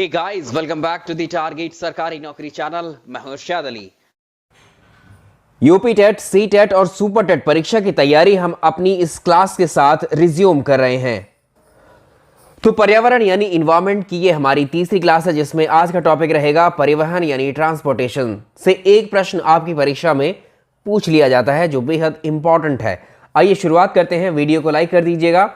Hey guys, welcome back to the target सरकारी नौकरी channel. मैं हूं Irshad Ali. UP TET, C TET और सुपर टेट परीक्षा की तैयारी हम अपनी इस क्लास के साथ रिज्यूम कर रहे हैं। तो पर्यावरण यानी इन्वायरमेंट की ये हमारी तीसरी क्लास है, जिसमें आज का टॉपिक रहेगा परिवहन यानी ट्रांसपोर्टेशन से एक प्रश्न आपकी परीक्षा में पूछ लिया जाता है जो बेहद इंपॉर्टेंट है। आइए शुरुआत करते हैं। वीडियो को लाइक कर दीजिएगा।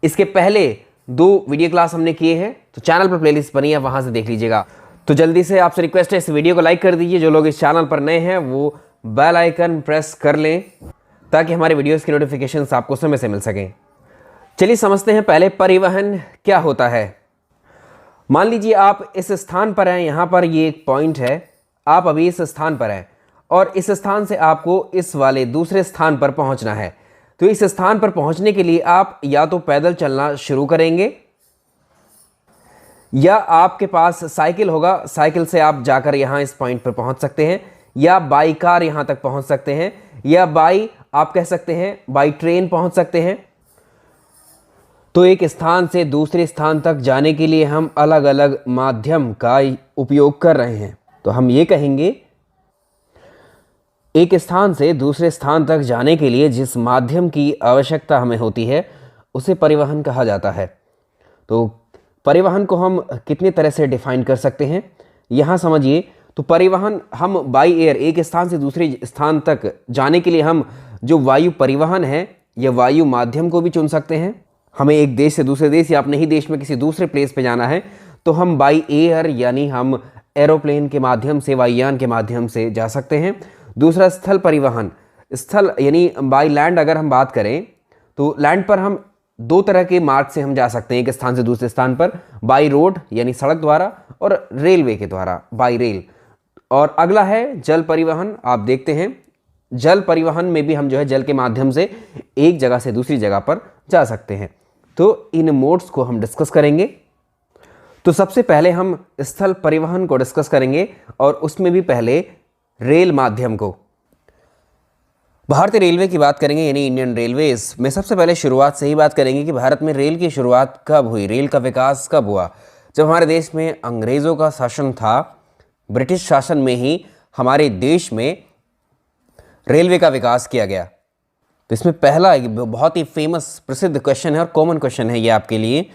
इसके पहले 2 वीडियो क्लास हमने किए हैं, तो चैनल पर प्लेलिस्ट बनी है, वहां से देख लीजिएगा। तो जल्दी से आपसे रिक्वेस्ट है, इस वीडियो को लाइक कर दीजिए। जो लोग इस चैनल पर नए हैं वो बेल आइकन प्रेस कर लें ताकि हमारे वीडियोस की नोटिफिकेशंस आपको समय से मिल सकें। चलिए समझते हैं पहले परिवहन क्या होता है। मान लीजिए आप इस स्थान पर हैं, यहाँ पर ये एक पॉइंट है, आप अभी इस स्थान पर हैं और इस स्थान से आपको इस वाले दूसरे स्थान पर पहुंचना है। तो इस स्थान पर पहुंचने के लिए आप या तो पैदल चलना शुरू करेंगे या आपके पास साइकिल होगा, साइकिल से आप जाकर यहां इस पॉइंट पर पहुंच सकते हैं, या बाई कार यहां तक पहुंच सकते हैं, या बाई आप कह सकते हैं बाई ट्रेन पहुंच सकते हैं। तो एक स्थान से दूसरे स्थान तक जाने के लिए हम अलग अलग माध्यम का उपयोग कर रहे हैं। तो हम ये कहेंगे एक स्थान से दूसरे स्थान तक जाने के लिए जिस माध्यम की आवश्यकता हमें होती है उसे परिवहन कहा जाता है। तो परिवहन को हम कितने तरह से डिफाइन कर सकते हैं यहाँ समझिए। तो परिवहन हम बाई एयर, एक स्थान से दूसरे स्थान तक जाने के लिए हम जो वायु परिवहन है या वायु माध्यम को भी चुन सकते हैं। हमें एक देश से दूसरे देश या अपने ही देश में किसी दूसरे प्लेस पे जाना है तो हम बाई एयर यानी हम एरोप्लेन के माध्यम से, वायुयान के माध्यम से जा सकते हैं। दूसरा स्थल परिवहन, स्थल यानी बाई लैंड अगर हम बात करें तो लैंड पर हम 2 तरह के मार्ग से हम जा सकते हैं एक स्थान से दूसरे स्थान पर, बाई रोड यानी सड़क द्वारा और रेलवे के द्वारा बाई रेल। और अगला है जल परिवहन। आप देखते हैं जल परिवहन में भी हम जो है जल के माध्यम से एक जगह से दूसरी जगह पर जा सकते हैं। तो इन मोड्स को हम डिस्कस करेंगे। तो सबसे पहले हम स्थल परिवहन को डिस्कस करेंगे और उसमें भी पहले रेल माध्यम को। भारतीय रेलवे की बात करेंगे यानी इंडियन रेलवेज में सबसे पहले शुरुआत से ही बात करेंगे कि भारत में रेल की शुरुआत कब हुई, रेल का विकास कब हुआ। जब हमारे देश में अंग्रेज़ों का शासन था, ब्रिटिश शासन में ही हमारे देश में रेलवे का विकास किया गया। तो इसमें पहला एक बहुत ही फेमस प्रसिद्ध क्वेश्चन है और कॉमन क्वेश्चन है ये आपके लिए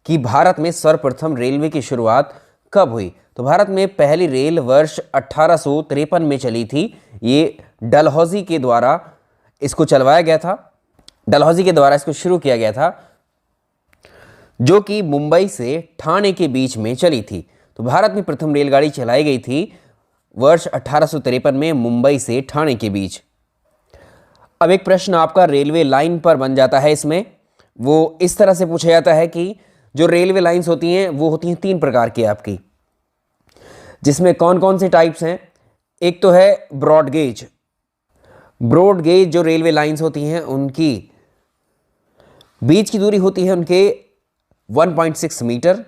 कि भारत में सर्वप्रथम रेलवे की शुरुआत कब हुई। तो भारत में पहली रेल वर्ष 1853 में चली थी। ये डलहौजी के द्वारा इसको चलवाया गया था, डलहौजी के द्वारा इसको शुरू किया गया था, जो कि मुंबई से ठाणे के बीच में चली थी। तो भारत में प्रथम रेलगाड़ी चलाई गई थी वर्ष 1853 में मुंबई से ठाणे के बीच। अब एक प्रश्न आपका रेलवे लाइन पर बन जाता है। इसमें वो इस तरह से पूछा जाता है कि जो रेलवे लाइंस होती हैं वो होती हैं 3 प्रकार की आपकी, जिसमें कौन कौन से टाइप्स हैं। एक तो है ब्रॉड गेज। ब्रॉड गेज जो रेलवे लाइंस होती हैं उनकी बीच की दूरी होती है उनके 1.6 मीटर।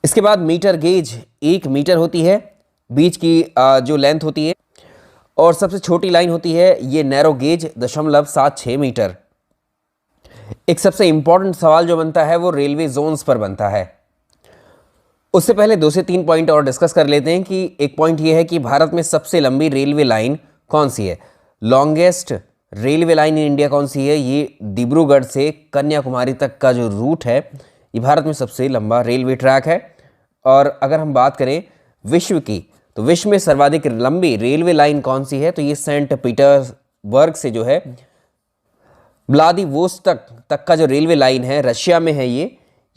इसके बाद मीटर गेज 1 मीटर होती है बीच की जो लेंथ होती है। और सबसे छोटी लाइन होती है ये नैरो गेज 0.76 मीटर। एक सबसे इंपॉर्टेंट सवाल जो बनता है वो रेलवे जोन्स पर बनता है। उससे पहले 2 से 3 पॉइंट और डिस्कस कर लेते हैं कि एक पॉइंट ये है कि भारत में सबसे लंबी रेलवे लाइन कौन सी है। Longest railway line in India कौन सी है, ये डिब्रूगढ़ से कन्याकुमारी तक का जो रूट है ये भारत में सबसे लंबा रेलवे ट्रैक है। और अगर हम बात करें विश्व की, तो विश्व में सर्वाधिक लंबी रेलवे लाइन कौन सी है, तो ये सेंट पीटर्सबर्ग से जो है व्लादिवोस्तोक तक का जो रेलवे लाइन है रशिया में है,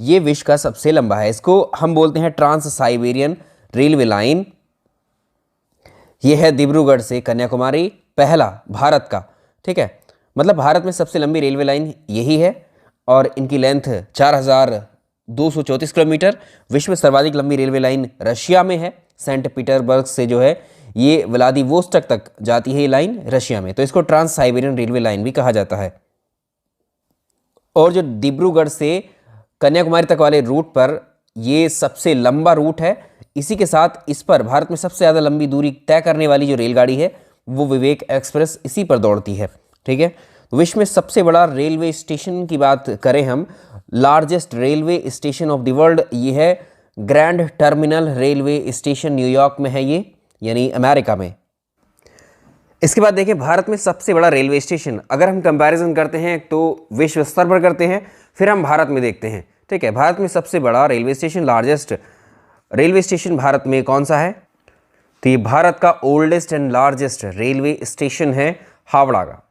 ये विश्व का सबसे लंबा है। इसको हम बोलते हैं ट्रांस साइबेरियन रेलवे लाइन। ये है डिब्रूगढ़ से कन्याकुमारी, पहला भारत का, ठीक है। मतलब भारत में सबसे लंबी रेलवे लाइन यही है और इनकी लेंथ 4234 किलोमीटर। विश्व में सर्वाधिक लंबी रेलवे लाइन रशिया में है, सेंट पीटर्सबर्ग से जो है ये व्लादिवोस्तोक तक जाती है ये लाइन रशिया में। तो इसको ट्रांस साइबेरियन रेलवे लाइन भी कहा जाता है। और जो डिब्रूगढ़ से कन्याकुमारी तक वाले रूट पर ये सबसे लंबा रूट है। इसी के साथ इस पर भारत में सबसे ज़्यादा लंबी दूरी तय करने वाली जो रेलगाड़ी है वो विवेक एक्सप्रेस इसी पर दौड़ती है, ठीक है। विश्व में सबसे बड़ा रेलवे स्टेशन की बात करें हम, largest railway station of the world, ये है grand terminal railway station New York में है ये, यानी अमेरिका में। इसके बाद देखिए भारत में सबसे बड़ा रेलवे स्टेशन, अगर हम कंपैरिजन करते हैं तो विश्व स्तर पर करते हैं, फिर हम भारत में देखते हैं। ठीक है, भारत में सबसे बड़ा railway station, largest railway station Bharat में कौन सा है? तो ये भारत का oldest and largest railway station है हावड़ा का,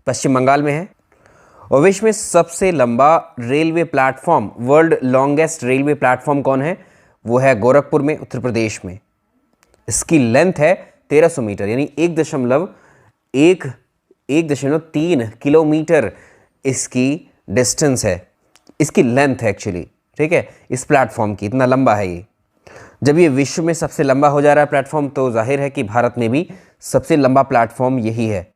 पश्चिम बंगाल में है। और विश्व में सबसे लंबा railway platform, world longest railway platform कौन है? वो है गोरखपुर में, उत्तर प्रदेश में। इसकी लेंथ है 1300 मीटर, यानी 1.3 किलोमीटर इसकी डिस्टेंस है, इसकी लेंथ है एक्चुअली। ठीक है, इस प्लेटफॉर्म की इतना लंबा है ये। जब ये विश्व में सबसे लंबा हो जा रहा है प्लेटफॉर्म, तो जाहिर है कि भारत में भी सबसे लंबा प्लेटफॉर्म यही है।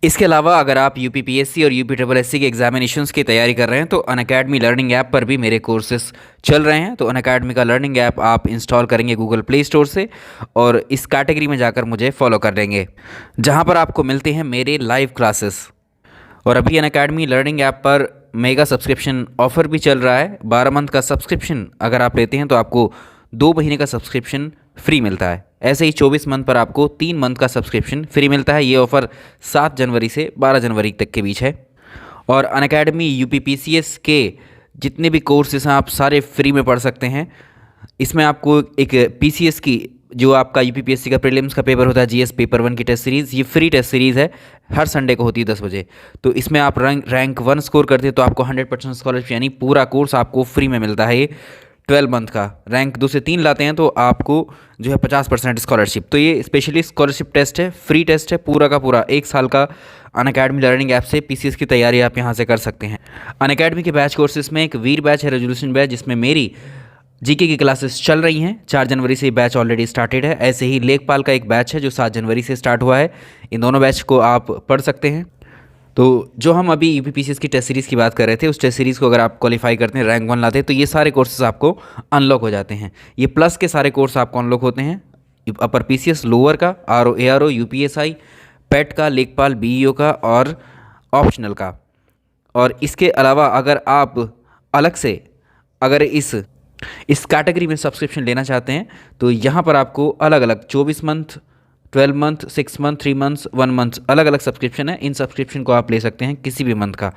इसके अलावा अगर आप यूपीपीएससी और यूपीएससी के एग्जामिनेशंस की तैयारी कर रहे हैं तो अनअकैडमी लर्निंग ऐप पर भी मेरे कोर्सेज चल रहे हैं। तो अनअकैडमी का लर्निंग ऐप आप इंस्टॉल करेंगे गूगल प्ले स्टोर से और इस कैटेगरी में जाकर मुझे फॉलो कर लेंगे, जहां पर आपको मिलते हैं मेरे लाइव क्लासेस। और अभी अनअकैडमी लर्निंग ऐप पर मेगा सब्सक्रिप्शन ऑफर भी चल रहा है। 12 मंथ का सब्सक्रिप्शन अगर आप लेते हैं तो आपको 2 महीने का सब्सक्रिप्शन फ्री मिलता है। ऐसे ही 24 मंथ पर आपको 3 मंथ का सब्सक्रिप्शन फ्री मिलता है। ये ऑफ़र 7 जनवरी से 12 जनवरी तक के बीच है। और अनअकैडमी यूपीपीसीएस के जितने भी कोर्सेस हैं आप सारे फ्री में पढ़ सकते हैं। इसमें आपको एक पीसीएस की, जो आपका यूपीपीएससी का प्रीलिम्स का पेपर होता है, जीएस पेपर 1 की टेस्ट सीरीज़, ये फ्री टेस्ट सीरीज़ है, हर संडे को होती है 10 बजे। तो इसमें आप रैंक 1 स्कोर करते हैं तो आपको 100% स्कॉलरशिप, यानी पूरा कोर्स आपको फ्री में मिलता है। ये 12 मंथ का। रैंक 2 से 3 लाते हैं तो आपको जो है 50% स्कॉलरशिप। तो ये स्पेशली स्कॉलरशिप टेस्ट है, फ्री टेस्ट है, पूरा का पूरा 1 साल का अनअकैडमी लर्निंग ऐप से पीसीएस की तैयारी आप यहाँ से कर सकते हैं। अनअकैडमी के बैच कोर्सेज में एक वीर बैच है, रेजोल्यूशन बैच, जिसमें मेरी जीके की क्लासेस चल रही हैं। 4 जनवरी से बैच ऑलरेडी स्टार्टेड है। ऐसे ही लेखपाल का एक बैच है जो 7 जनवरी से स्टार्ट हुआ है। इन दोनों बैच को आप पढ़ सकते हैं। तो जो हम अभी यूपीपीसीएस की टेस्ट सीरीज़ की बात कर रहे थे, उस टेस्ट सीरीज़ को अगर आप क्वालिफाई करते हैं, रैंक 1 लाते हैं, तो ये सारे कोर्सेज आपको अनलॉक हो जाते हैं। ये प्लस के सारे कोर्स आपको अनलॉक होते हैं। अपर पीसीएस, लोअर का, आरओ एआरओ, यूपीएसआई, पेट का, लेखपाल, बीईओ का और ऑप्शनल का। और इसके अलावा अगर आप अलग से अगर इस कैटेगरी में सब्सक्रिप्शन लेना चाहते हैं तो यहाँ पर आपको अलग अलग 24 month, 12 month, 6 month, 3 months, 1 month, अलग अलग सब्सक्रिप्शन है। इन सब्सक्रिप्शन को आप ले सकते हैं किसी भी मंथ का।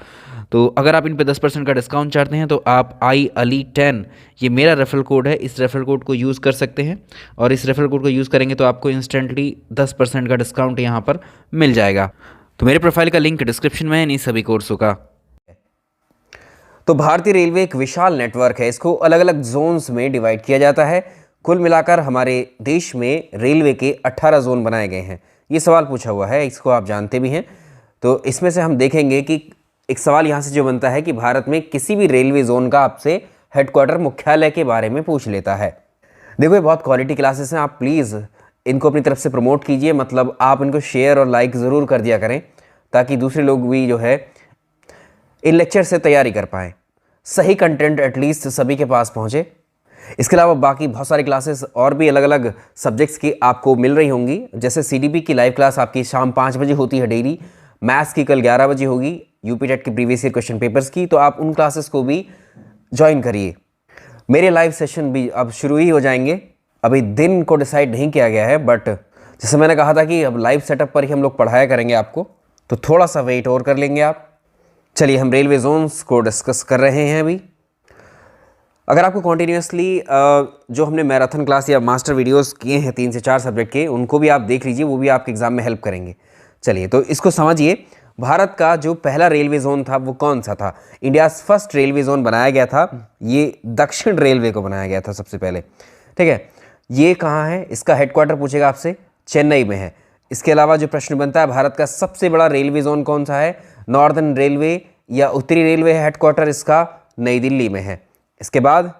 तो अगर आप इन पे 10% का डिस्काउंट चाहते हैं तो आप IALI10, ये मेरा रेफरल कोड है, इस रेफरल कोड को यूज़ कर सकते हैं। और इस रेफरल कोड को यूज़ करेंगे तो आपको इंस्टेंटली 10% का डिस्काउंट यहाँ पर मिल जाएगा। तो मेरे प्रोफाइल का लिंक डिस्क्रिप्शन में है इन सभी कोर्सों का। तो भारतीय रेलवे एक विशाल नेटवर्क है, इसको अलग अलग जोन्स में डिवाइड किया जाता है। कुल मिलाकर हमारे देश में रेलवे के 18 जोन बनाए गए हैं। ये सवाल पूछा हुआ है, इसको आप जानते भी हैं। तो इसमें से हम देखेंगे कि एक सवाल यहाँ से जो बनता है कि भारत में किसी भी रेलवे जोन का आपसे हेडक्वार्टर, मुख्यालय के बारे में पूछ लेता है। देखो ये बहुत क्वालिटी क्लासेस हैं, आप प्लीज़ इनको अपनी तरफ से प्रमोट कीजिए, मतलब आप इनको शेयर और लाइक ज़रूर कर दिया करें ताकि दूसरे लोग भी जो है इन लेक्चर से तैयारी कर पाएँ, सही कंटेंट एटलीस्ट सभी के पास पहुँचे। इसके अलावा बाकी बहुत सारी क्लासेस और भी अलग अलग सब्जेक्ट्स की आपको मिल रही होंगी। जैसे CDP की लाइव क्लास आपकी शाम 5 बजे होती है डेली, मैथ्स की कल 11 बजे होगी, यूपी टेट के प्रीवियस ईयर क्वेश्चन पेपर्स की, तो आप उन क्लासेस को भी ज्वाइन करिए। मेरे लाइव सेशन भी अब शुरू ही हो जाएंगे, अभी दिन को डिसाइड नहीं किया गया है, बट जैसे मैंने कहा था कि अब लाइव सेटअप पर ही हम लोग पढ़ाया करेंगे आपको, तो थोड़ा सा वेट और कर लेंगे आप। चलिए हम रेलवे जोन्स को डिस्कस कर रहे हैं अभी। अगर आपको कॉन्टीन्यूसली जो हमने मैराथन क्लास या मास्टर वीडियोस किए हैं 3 से 4 सब्जेक्ट के, उनको भी आप देख लीजिए, वो भी आपके एग्जाम में हेल्प करेंगे। चलिए तो इसको समझिए, भारत का जो पहला रेलवे जोन था वो कौन सा था? इंडियाज़ फर्स्ट रेलवे जोन बनाया गया था, ये दक्षिण रेलवे को बनाया गया था सबसे पहले। ठीक है, ये कहाँ है? इसका हेडक्वार्टर पूछेगा आपसे, चेन्नई में है। इसके अलावा जो प्रश्न बनता है, भारत का सबसे बड़ा रेलवे जोन कौन सा है? नॉर्दर्न रेलवे या उत्तरी रेलवे है, हेडक्वार्टर इसका नई दिल्ली में है। इसके बाद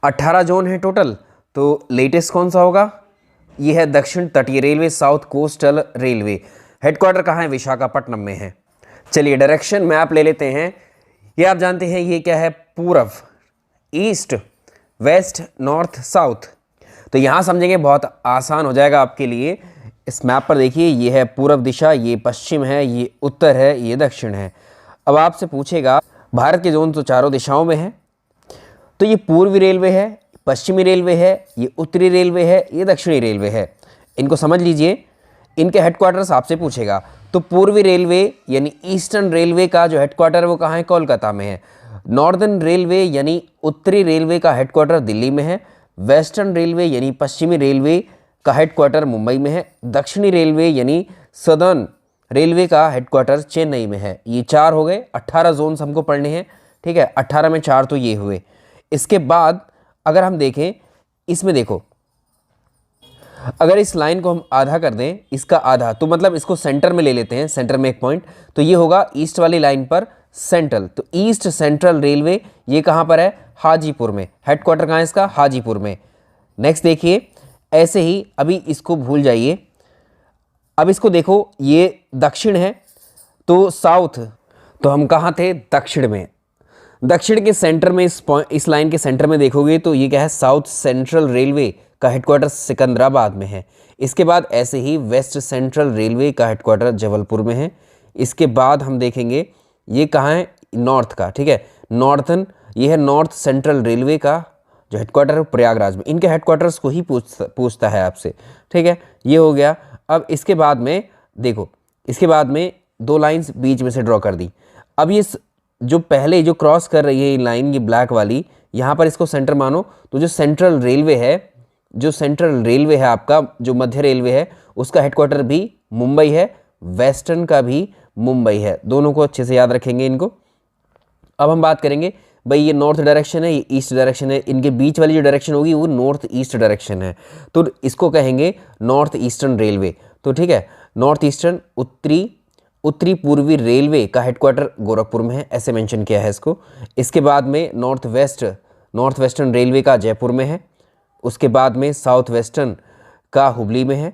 18 जोन है टोटल, तो लेटेस्ट कौन सा होगा? ये है दक्षिण तटीय railway, south coastal railway. Headquarter कहाँ है? विशाखापट्टनम में है। चलिए डायरेक्शन मैप ले लेते हैं। ये आप जानते हैं ये क्या है? पूर्व, ईस्ट, वेस्ट, नॉर्थ, साउथ। तो यहाँ समझेंगे, बहुत आसान हो जाएगा आपके लिए। इस मैप पर देखिए, ये है पूर्व दिशा, ये पश्चिम है, ये उत्तर है, ये दक्षिण है। अब आपसे पूछेगा भारत के जोन तो चारों दिशाओं में है, तो ये पूर्वी रेलवे है, पश्चिमी रेलवे है, ये उत्तरी रेलवे है, ये दक्षिणी रेलवे है। इनको समझ लीजिए, इनके हेडक्वार्टर्स आपसे पूछेगा। तो पूर्वी रेलवे यानी ईस्टर्न रेलवे का जो हेडक्वार्टर है वो कहाँ है? कोलकाता में है। नॉर्दर्न रेलवे यानी उत्तरी रेलवे का हेडक्वार्टर दिल्ली में है। वेस्टर्न रेलवे यानी पश्चिमी रेलवे का हेडक्वार्टर मुंबई में है। दक्षिणी रेलवे यानी सदर्न रेलवे का हेडक्वार्टर चेन्नई में है। ये 4 हो गए, 18 जोन्स हमको पढ़ने हैं, ठीक है। 18 में 4 तो ये हुए। इसके बाद अगर हम देखें, इसमें देखो, अगर इस लाइन को हम आधा कर दें, इसका आधा, तो मतलब इसको सेंटर में ले लेते हैं, सेंटर में एक पॉइंट, तो ये होगा ईस्ट वाली लाइन पर सेंट्रल। तो ईस्ट सेंट्रल रेलवे ये कहाँ पर है? हाजीपुर में। हेडक्वार्टर कहाँ है इसका? हाजीपुर में। नेक्स्ट देखिए, ऐसे ही अभी इसको भूल जाइए, अब इसको देखो, ये दक्षिण है तो साउथ, तो हम कहाँ थे? दक्षिण में। दक्षिण के सेंटर में इस लाइन के सेंटर में देखोगे तो ये क्या है? साउथ सेंट्रल रेलवे का हेडक्वार्टर सिकंदराबाद में है। इसके बाद ऐसे ही वेस्ट सेंट्रल रेलवे का हेडक्वार्टर जबलपुर में है। इसके बाद हम देखेंगे ये कहाँ है? नॉर्थ का, ठीक है, नॉर्थन, ये है नॉर्थ सेंट्रल रेलवे का जो हेडक्वार्टर है प्रयागराज में। इनके हेडक्वार्टर्स को ही पूछता है आपसे, ठीक है। ये हो गया। अब इसके बाद में देखो, इसके बाद में 2 लाइंस बीच में से ड्रॉ कर दी। अब ये जो पहले जो क्रॉस कर रही है ये लाइन, ये ब्लैक वाली, यहाँ पर इसको सेंटर मानो, तो जो सेंट्रल रेलवे है, जो सेंट्रल रेलवे है आपका, जो मध्य रेलवे है, उसका हेडक्वार्टर भी मुंबई है, वेस्टर्न का भी मुंबई है। दोनों को अच्छे से याद रखेंगे इनको। अब हम बात करेंगे भाई, ये नॉर्थ डायरेक्शन है, ये ईस्ट डायरेक्शन है, इनके बीच वाली जो डायरेक्शन होगी वो नॉर्थ ईस्ट डायरेक्शन है, तो इसको कहेंगे नॉर्थ ईस्टर्न रेलवे। तो ठीक है, नॉर्थ ईस्टर्न, उत्तरी पूर्वी रेलवे का हेडक्वार्टर गोरखपुर में है, ऐसे मेंशन किया है इसको। इसके बाद में नॉर्थ वेस्टर्न रेलवे का जयपुर में है। उसके बाद में साउथ वेस्टर्न का हुबली में है।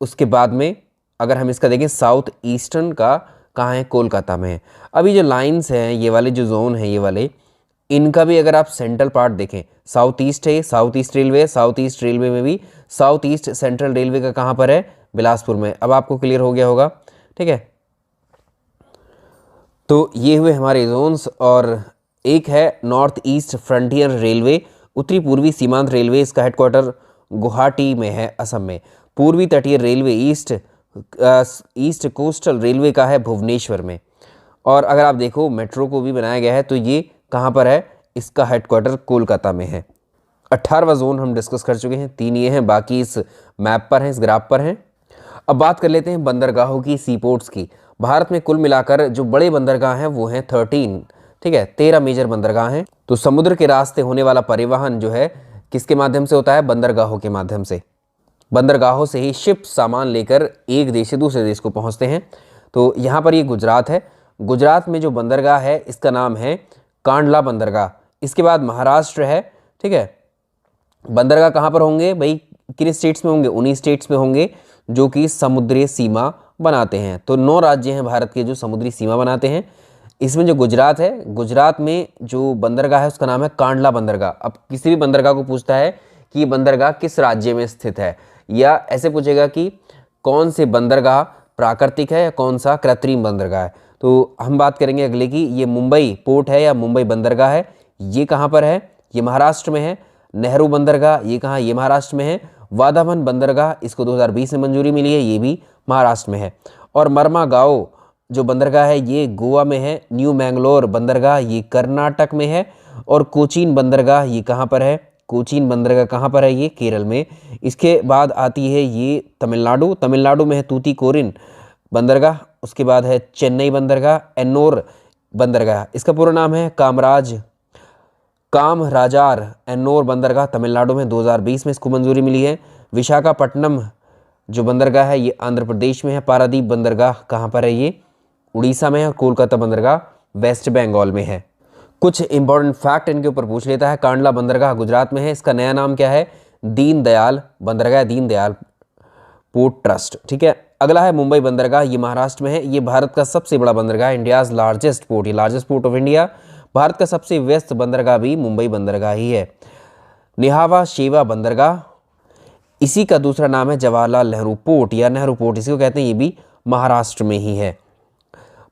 उसके बाद में अगर हम इसका देखें, साउथ ईस्टर्न का कहाँ है? कोलकाता में है। अभी जो लाइंस हैं, ये वाले जो जोन हैं, ये वाले, इनका भी अगर आप सेंट्रल पार्ट देखें, साउथ ईस्ट है, साउथ ईस्ट रेलवे है। साउथ ईस्ट रेलवे में भी साउथ ईस्ट सेंट्रल रेलवे का कहाँ पर है? बिलासपुर में। अब आपको क्लियर हो गया होगा, ठीक है। तो ये हुए हमारे जोन्स, और एक है नॉर्थ ईस्ट फ्रंटियर रेलवे, उत्तरी पूर्वी सीमांत रेलवे, इसका हेडक्वार्टर गुवाहाटी में है, असम में। पूर्वी तटीय रेलवे ईस्ट कोस्टल रेलवे का है भुवनेश्वर में। और अगर आप देखो, मेट्रो को भी बनाया गया है, तो ये कहाँ पर है? इसका हेडक्वार्टर कोलकाता में है। 18वां जोन हम डिस्कस कर चुके हैं, 3 ये हैं, बाकी इस मैप पर हैं, इस ग्राफ पर हैं। अब बात कर लेते हैं बंदरगाहों की, सीपोर्ट्स की। भारत में कुल मिलाकर जो बड़े बंदरगाह हैं वो हैं 13, ठीक है, 13 मेजर बंदरगाह हैं। तो समुद्र के रास्ते होने वाला परिवहन जो है किसके माध्यम से होता है? बंदरगाहों के माध्यम से। बंदरगाहों से ही शिप सामान लेकर एक देश से दूसरे देश को पहुंचते हैं। तो यहाँ पर ये गुजरात है। गुजरात में जो बंदरगाह है इसका नाम है कांडला बंदरगाह। इसके बाद महाराष्ट्र है, ठीक है। बंदरगाह कहाँ पर होंगे भाई? किन स्टेट्स में होंगे? उन्हीं स्टेट्स में होंगे जो कि समुद्री सीमा बनाते हैं। तो 9 राज्य हैं भारत के जो समुद्री सीमा बनाते हैं। इसमें जो गुजरात है, गुजरात में जो बंदरगाह है उसका नाम है कांडला बंदरगाह। अब किसी भी बंदरगाह को पूछता है कि ये बंदरगाह किस राज्य में स्थित है, या ऐसे पूछेगा कि कौन से बंदरगाह प्राकृतिक है या कौन सा कृत्रिम बंदरगाह है। तो हम बात करेंगे अगले की, ये मुंबई पोर्ट है या मुंबई बंदरगाह है, ये कहाँ पर है? ये महाराष्ट्र में है। नेहरू बंदरगाह, ये कहाँ? ये महाराष्ट्र में है। वाधावन बंदरगाह, इसको 2020 में मंजूरी मिली है, ये भी महाराष्ट्र में है। और मर्मागांव जो बंदरगाह है ये गोवा में है। न्यू मैंगलोर बंदरगाह ये कर्नाटक में है। और कोचीन बंदरगाह ये कहाँ पर है? कोचीन बंदरगाह कहाँ पर है? ये केरल में। इसके बाद आती है ये तमिलनाडु में है तूतीकोरिन बंदरगाह। उसके बाद है चेन्नई बंदरगाह। एन्नोर बंदरगाह, इसका पूरा नाम है कामराजार एन्नोर बंदरगाह, तमिलनाडु में 2020 में इसको मंजूरी मिली है। विशाखापट्टनम जो बंदरगाह है ये आंध्र प्रदेश में है। पारादीप बंदरगाह कहाँ पर है? ये उड़ीसा में है। और कोलकाता बंदरगाह वेस्ट बंगाल में है। कुछ इंपॉर्टेंट फैक्ट इनके ऊपर पूछ लेता है। कांडला बंदरगाह गुजरात में है, इसका नया नाम क्या है? दीनदयाल बंदरगाह, दीनदयाल पोर्ट ट्रस्ट, ठीक है। अगला है मुंबई बंदरगाह, ये महाराष्ट्र में है। ये भारत का सबसे बड़ा बंदरगाह, इंडियाज लार्जेस्ट पोर्ट, ये largest port of India. Bharat का सबसे व्यस्त बंदरगाह भी मुंबई बंदरगाह ही है। निहावा शेवा बंदरगाह, इसी का दूसरा नाम है जवाहरलाल नेहरू पोर्ट या नेहरू पोर्ट, इसी को कहते हैं, ये भी महाराष्ट्र में ही है।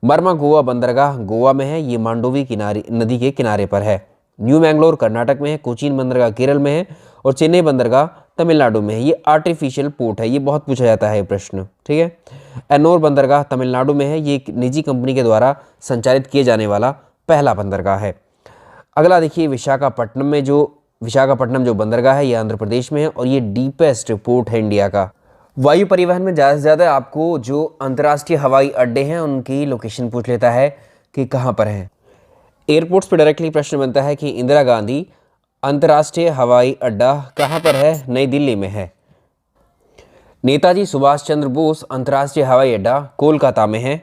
मर्मा गोवा बंदरगाह गोवा में है, ये मांडोवी नदी के किनारे पर है। न्यू मैंगलोर कर्नाटक में है। कोचीन बंदरगाह केरल में है। और चेन्नई बंदरगाह तमिलनाडु में है। ये आर्टिफिशियल पोर्ट है, ये बहुत पूछा जाता है ये प्रश्न, ठीक है। एन्नोर बंदरगाह तमिलनाडु में है, ये एक निजी कंपनी के द्वारा संचालित किए जाने वाला पहला बंदरगाह है। अगला देखिए विशाखापट्टनम जो बंदरगाह है ये आंध्र प्रदेश में है और ये डीपेस्ट पोर्ट है इंडिया का। वायु परिवहन में ज़्यादा से ज़्यादा आपको जो अंतर्राष्ट्रीय हवाई अड्डे हैं उनकी लोकेशन पूछ लेता है कि कहाँ पर हैं। एयरपोर्ट्स पर डायरेक्टली प्रश्न बनता है कि इंदिरा गांधी अंतर्राष्ट्रीय हवाई अड्डा कहाँ पर है? नई दिल्ली में है। नेताजी सुभाष चंद्र बोस अंतर्राष्ट्रीय हवाई अड्डा कोलकाता में है।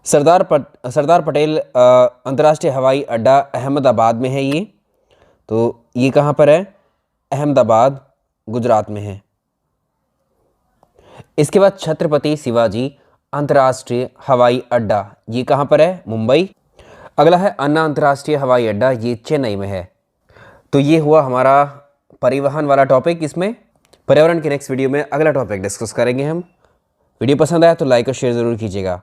सरदार पटेल अंतर्राष्ट्रीय हवाई अड्डा अहमदाबाद में है। ये कहाँ पर है? अहमदाबाद गुजरात में है। इसके बाद छत्रपति शिवाजी अंतर्राष्ट्रीय हवाई अड्डा, ये कहाँ पर है? मुंबई। अगला है अन्ना अंतर्राष्ट्रीय हवाई अड्डा, ये चेन्नई में है। तो ये हुआ हमारा परिवहन वाला टॉपिक। इसमें पर्यावरण के नेक्स्ट वीडियो में अगला टॉपिक डिस्कस करेंगे हम। वीडियो पसंद आया तो लाइक और शेयर ज़रूर कीजिएगा।